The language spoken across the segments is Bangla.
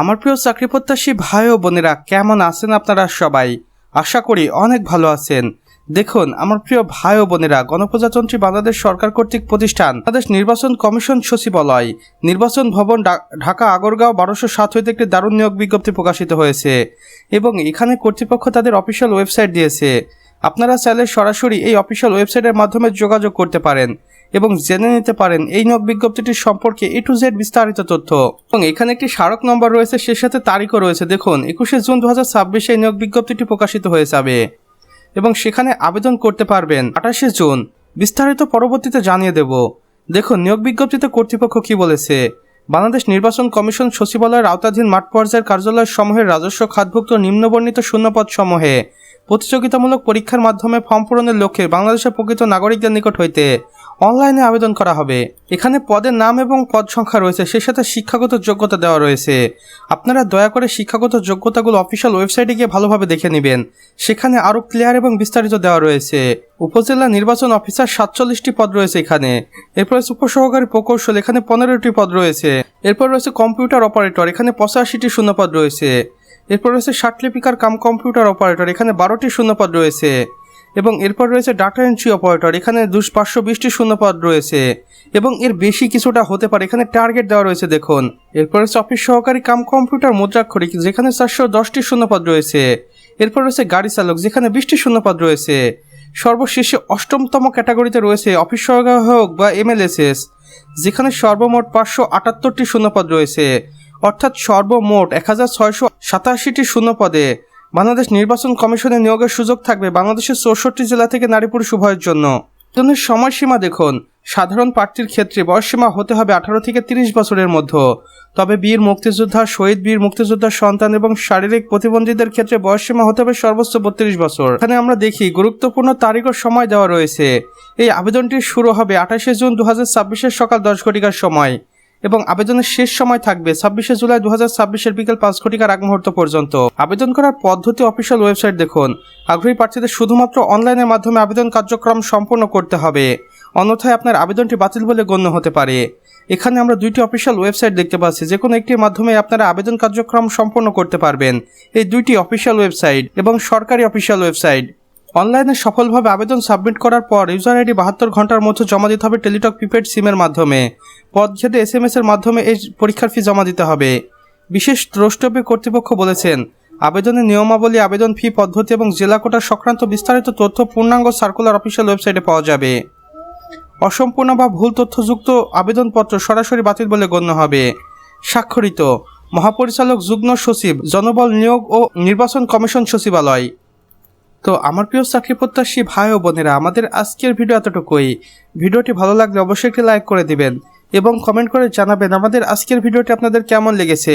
আমার প্রিয় চাকরি প্রত্যাশী ভাই ও বোনেরা কেমন আছেন আপনারা সবাই? আশা করি অনেক ভালো আছেন। দেখুন আমার প্রিয় ভাই ও বোনেরা, গণপ্রজাতন্ত্রী বাংলাদেশ সরকার কর্তৃক প্রতিষ্ঠান বাংলাদেশ নির্বাচন কমিশন সচিবালয় নির্বাচন ভবন ঢাকা আগরগাঁও 1207 হইতে একটি দারুণ নিয়োগ বিজ্ঞপ্তি প্রকাশিত হয়েছে এবং এখানে কর্তৃপক্ষ তাদের অফিসিয়াল ওয়েবসাইট দিয়েছে। আপনারা চাইলে সরাসরি এই অফিসিয়াল ওয়েবসাইটের মাধ্যমে যোগাযোগ করতে পারেন এবং জেনে নিতে পারেন এই নিয়োগ বিজ্ঞপ্তিটির সম্পর্কে A to Z বিস্তারিত তথ্য। এবং এখানে একটি স্মারক নম্বর রয়েছে, সে সাথে তারিখও রয়েছে। দেখুন 21শে জুন 2026 এই নিয়োগ বিজ্ঞপ্তিটি প্রকাশিত হয়ে যাবে এবং সেখানে আবেদন করতে পারবেন 28শে জুন। বিস্তারিত পরবর্তীতে জানিয়ে দেব। দেখুন নিয়োগ বিজ্ঞপ্তিতে কর্তৃপক্ষ কি বলেছে। বাংলাদেশ নির্বাচন কমিশন সচিবালয়ের আওতাধীন মাঠ পর্যায়ের কার্যালয় সমূহের রাজস্ব খাতভুক্ত নিম্নবর্ণিত শূন্যপদ সমূহে প্রতিযোগিতামূলক পরীক্ষার মাধ্যমে ফর্ম পূরণের লক্ষ্যে বাংলাদেশের প্রকৃত নাগরিকদের নিকট হইতে অনলাইনে আবেদন করা হবে। এখানে পদের নাম এবং পদ সংখ্যা রয়েছে, সে সাথে শিক্ষাগত যোগ্যতা দেওয়া রয়েছে। আপনারা দয়া করে শিক্ষাগত যোগ্যতাগুলো অফিসিয়াল ওয়েবসাইটে গিয়ে ভালোভাবে দেখে নেবেন, সেখানে আরও ক্লিয়ার এবং বিস্তারিত দেওয়া রয়েছে। উপজেলা নির্বাচন অফিসার 47টি পদ রয়েছে এখানে। এরপর রয়েছে উপসহকারী প্রকৌশল, এখানে 15টি পদ রয়েছে। এরপর রয়েছে কম্পিউটার অপারেটর, এখানে 85টি শূন্যপদ রয়েছে। এরপর রয়েছে সার্টিফিকার কাম কম্পিউটার অপারেটর, এখানে 12টি শূন্যপদ রয়েছে। এবং এরপর রয়েছে ডাটা এন্ট্রি অপারেটর, এখানে 520টি শূন্যপদ রয়েছে এবং এর বেশি কিছুটা হতে পারে, এখানে টার্গেট দেওয়া রয়েছে। দেখুন এরপর রয়েছে অফিস সহকারী কাম কম্পিউটার মুদ্রাক্ষরিক, যেখানে 410টি শূন্যপদ রয়েছে। এরপর রয়েছে গাড়ি চালক, যেখানে 20টি শূন্যপদ রয়েছে। সর্বশেষে 8তম ক্যাটাগরিতে রয়েছে অফিস সহায়ক বা MLSS, যেখানে সর্বমোট 578টি শূন্যপদ রয়েছে। অর্থাৎ সর্বমোট 1687টি শূন্যপদে বাংলাদেশ নির্বাচন কমিশনে নিয়োগের সুযোগ থাকবে বাংলাদেশের 64 জেলা থেকে নারী পুরুষ উভয়ের জন্য। আবেদনের সময়সীমা দেখুন, সাধারণ প্রার্থীর ক্ষেত্রে বয়সসীমা হতে হবে 18 থেকে 30 বছরের মধ্যে। তবে বীর মুক্তিযোদ্ধা, শহীদ বীর মুক্তিযোদ্ধার সন্তান এবং শারীরিক প্রতিবন্ধীদের ক্ষেত্রে বয়সসীমা হতে হবে সর্বোচ্চ 32 বছর। এখানে আমরা দেখি গুরুত্বপূর্ণ তারিখ ও সময় দেওয়া রয়েছে। এই আবেদনটি শুরু হবে 28শে জুন 2026 সকাল 10 ঘটিকার সময় এবং আবেদনের শেষ সময় থাকবে 26শে জুলাই 2026 বিকেল 5 ঘটিকার আগ মুহূর্ত পর্যন্ত। আবেদন করার পদ্ধতি অফিসিয়াল ওয়েবসাইট দেখুন। আগ্রহী প্রার্থীদের শুধুমাত্র অনলাইনের মাধ্যমে আবেদন কার্যক্রম সম্পন্ন করতে হবে, অন্যথায় আপনার আবেদনটি বাতিল বলে গণ্য হতে পারে। এখানে আমরা দুইটি অফিসিয়াল ওয়েবসাইট দেখতে পাচ্ছি, যে কোনো একটির মাধ্যমে আপনারা আবেদন কার্যক্রম সম্পন্ন করতে পারবেন। এই দুইটি অফিসিয়াল ওয়েবসাইট এবং সরকারি অফিসিয়াল ওয়েবসাইট। অনলাইনে সফলভাবে আবেদন সাবমিট করার পর ইউজার আইডি 72 ঘন্টার মধ্যে জমা দিতে হবে টেলিটক প্রিপেড সিমের মাধ্যমে। পদভেদে SMS এর মাধ্যমে এই পরীক্ষার ফি জমা দিতে হবে। বিশেষ দ্রষ্টব্যে কর্তৃপক্ষ বলেছেন, আবেদনের নিয়মাবলী, আবেদন ফি পদ্ধতি এবং জেলা কোটা সংক্রান্ত বিস্তারিত তথ্য পূর্ণাঙ্গ সার্কুলার অফিসিয়াল ওয়েবসাইটে পাওয়া যাবে। অসম্পূর্ণ বা ভুল তথ্যযুক্ত আবেদনপত্র সরাসরি বাতিল বলে গণ্য হবে। স্বাক্ষরিত মহাপরিচালক, যুগ্ম সচিব, জনবল নিয়োগ ও নির্বাচন কমিশন সচিবালয়। তো আমার প্রিয় চাকরি প্রত্যাশী ভাই ও বোনেরা, আমাদের আজকের ভিডিও এতটুকুই। ভিডিওটি ভালো লাগলে অবশ্যই একটি লাইক করে দিবেন এবং কমেন্ট করে জানাবেন আমাদের আজকের ভিডিওটি আপনাদের কেমন লেগেছে।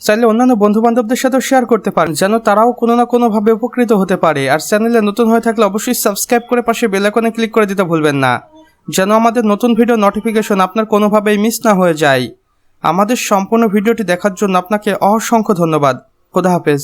চাইলে অন্যান্য বন্ধু বান্ধবদের সাথেও শেয়ার করতে পারেন, যেন তারাও কোনো না কোনোভাবে উপকৃত হতে পারে। আর চ্যানেলে নতুন হয়ে থাকলে অবশ্যই সাবস্ক্রাইব করে পাশে বেল আইকনে ক্লিক করে দিতে ভুলবেন না, যেন আমাদের নতুন ভিডিও নোটিফিকেশন আপনার কোনোভাবেই মিস না হয়ে যায়। আমাদের সম্পূর্ণ ভিডিওটি দেখার জন্য আপনাকে অসংখ্য ধন্যবাদ। খোদা হাফেজ।